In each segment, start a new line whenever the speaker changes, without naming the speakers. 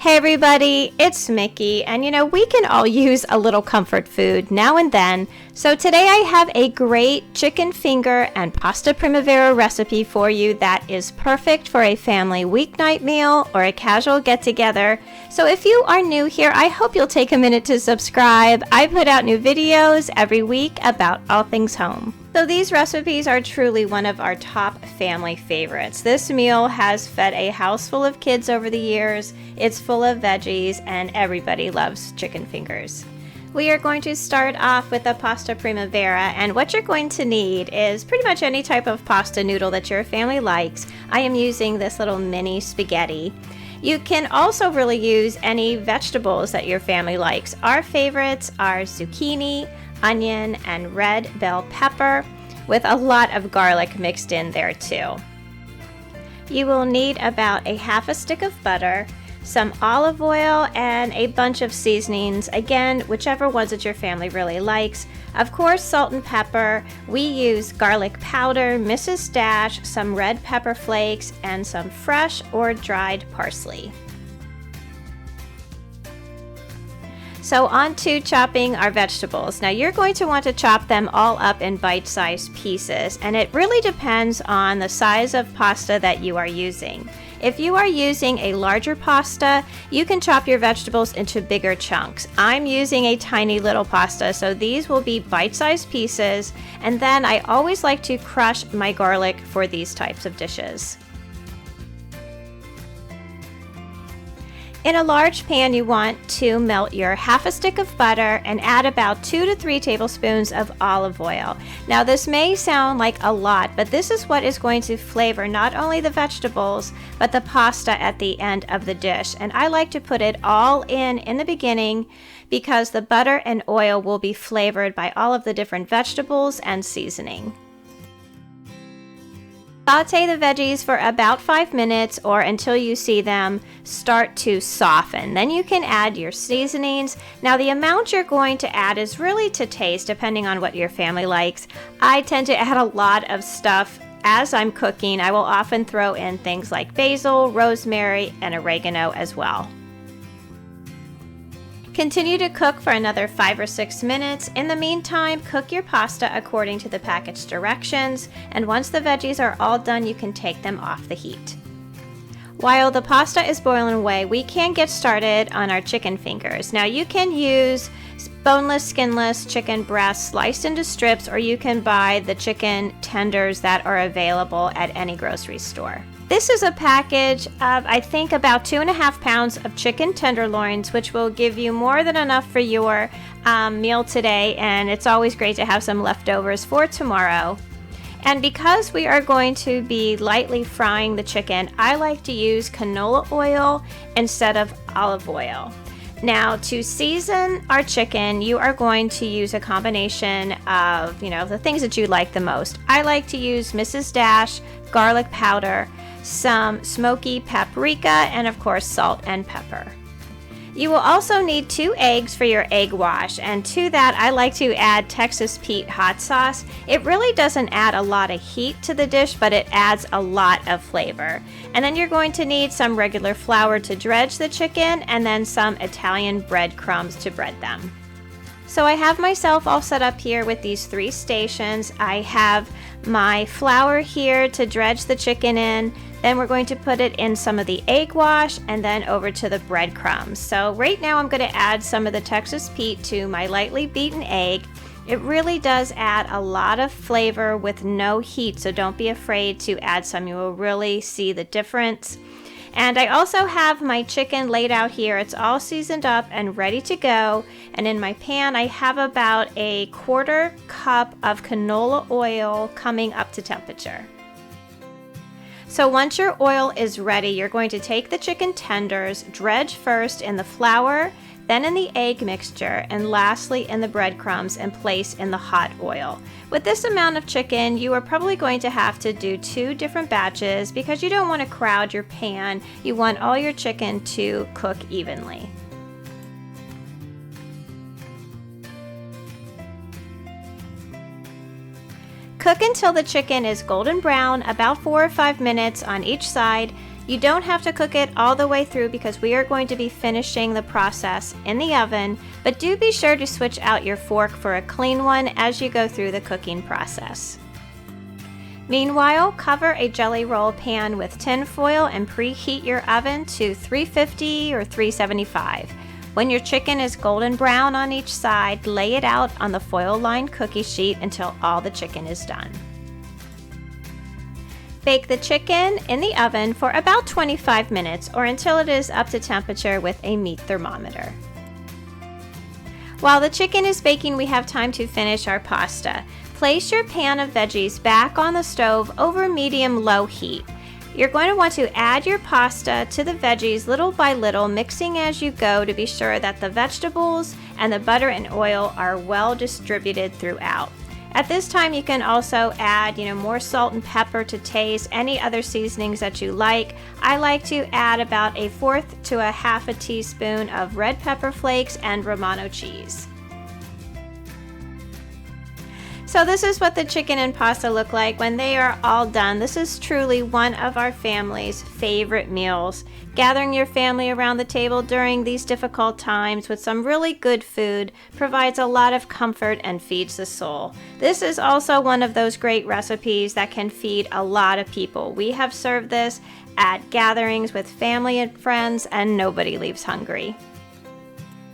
Hey everybody, it's Mickey, and we can all use a little comfort food now and then. So today I have a great chicken finger and pasta primavera recipe for you that is perfect for a family weeknight meal or a casual get-together. So if you are new here, I hope you'll take a minute to subscribe. I put out new videos every week about all things home. So these recipes are truly one of our top family favorites. This meal has fed a house full of kids over the years. It's full of veggies and everybody loves chicken fingers. We are going to start off with the pasta primavera, and what you're going to need is pretty much any type of pasta noodle that your family likes. I am using this little mini spaghetti. You can also really use any vegetables that your family likes. Our favorites are zucchini, onion, and red bell pepper, with a lot of garlic mixed in there too. You will need about a half a stick of butter, some olive oil, and a bunch of seasonings, again, whichever ones that your family really likes. Of course, salt and pepper. We use garlic powder, Mrs. Dash, some red pepper flakes, and some fresh or dried parsley. So on to chopping our vegetables. Now you're going to want to chop them all up in bite-sized pieces, and it really depends on the size of pasta that you are using. If you are using a larger pasta, you can chop your vegetables into bigger chunks. I'm using a tiny little pasta, so these will be bite-sized pieces, and then I always like to crush my garlic for these types of dishes. In a large pan, you want to melt your half a stick of butter and add about 2 to 3 tablespoons of olive oil. Now this may sound like a lot, but this is what is going to flavor not only the vegetables, but the pasta at the end of the dish. And I like to put it all in the beginning because the butter and oil will be flavored by all of the different vegetables and seasoning. Saute the veggies for about 5 minutes or until you see them start to soften. Then you can add your seasonings. Now the amount you're going to add is really to taste depending on what your family likes. I tend to add a lot of stuff as I'm cooking. I will often throw in things like basil, rosemary, and oregano as well. Continue to cook for another 5 or 6 minutes. In the meantime, cook your pasta according to the package directions, and once the veggies are all done, you can take them off the heat. While the pasta is boiling away, we can get started on our chicken fingers. Now you can use boneless, skinless chicken breasts sliced into strips, or you can buy the chicken tenders that are available at any grocery store. This is a package of, I think, about 2.5 pounds of chicken tenderloins, which will give you more than enough for your meal today, and it's always great to have some leftovers for tomorrow. And because we are going to be lightly frying the chicken, I like to use canola oil instead of olive oil. Now, to season our chicken, you are going to use a combination of, the things that you like the most. I like to use Mrs. Dash garlic powder, some smoky paprika, and of course salt and pepper. You will also need 2 eggs for your egg wash, and to that I like to add Texas Pete hot sauce. It really doesn't add a lot of heat to the dish, but it adds a lot of flavor. And then you're going to need some regular flour to dredge the chicken, and then some Italian breadcrumbs to bread them. So I have myself all set up here with these 3 stations. I have my flour here to dredge the chicken in. Then we're going to put it in some of the egg wash and then over to the breadcrumbs. So right now I'm going to add some of the Texas Pete to my lightly beaten egg. It really does add a lot of flavor with no heat, so don't be afraid to add some. You will really see the difference. And I also have my chicken laid out here. It's all seasoned up and ready to go. And in my pan, I have about a 1/4 cup of canola oil coming up to temperature. So once your oil is ready, you're going to take the chicken tenders, dredge first in the flour, then in the egg mixture, and lastly in the breadcrumbs, and place in the hot oil. With this amount of chicken, you are probably going to have to do 2 different batches because you don't want to crowd your pan. You want all your chicken to cook evenly. Cook until the chicken is golden brown, about 4 or 5 minutes on each side. You don't have to cook it all the way through because we are going to be finishing the process in the oven, but do be sure to switch out your fork for a clean one as you go through the cooking process. Meanwhile, cover a jelly roll pan with tin foil and preheat your oven to 350 or 375. When your chicken is golden brown on each side, lay it out on the foil-lined cookie sheet until all the chicken is done. Bake the chicken in the oven for about 25 minutes or until it is up to temperature with a meat thermometer. While the chicken is baking, we have time to finish our pasta. Place your pan of veggies back on the stove over medium-low heat. You're going to want to add your pasta to the veggies little by little, mixing as you go to be sure that the vegetables and the butter and oil are well distributed throughout. At this time, you can also add, more salt and pepper to taste, any other seasonings that you like. I like to add about 1/4 to 1/2 teaspoon of red pepper flakes and Romano cheese. So this is what the chicken and pasta look like when they are all done. This is truly one of our family's favorite meals. Gathering your family around the table during these difficult times with some really good food provides a lot of comfort and feeds the soul. This is also one of those great recipes that can feed a lot of people. We have served this at gatherings with family and friends, and nobody leaves hungry.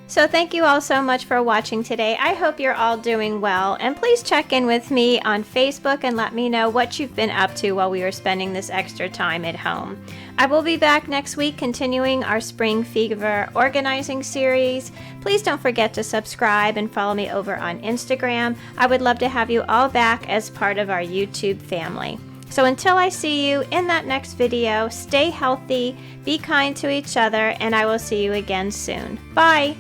So thank you all so much for watching today. I hope you're all doing well, and please check in with me on Facebook and let me know what you've been up to while we were spending this extra time at home. I will be back next week continuing our Spring Fever organizing series. Please don't forget to subscribe and follow me over on Instagram. I would love to have you all back as part of our YouTube family. So until I see you in that next video, stay healthy, be kind to each other, and I will see you again soon. Bye!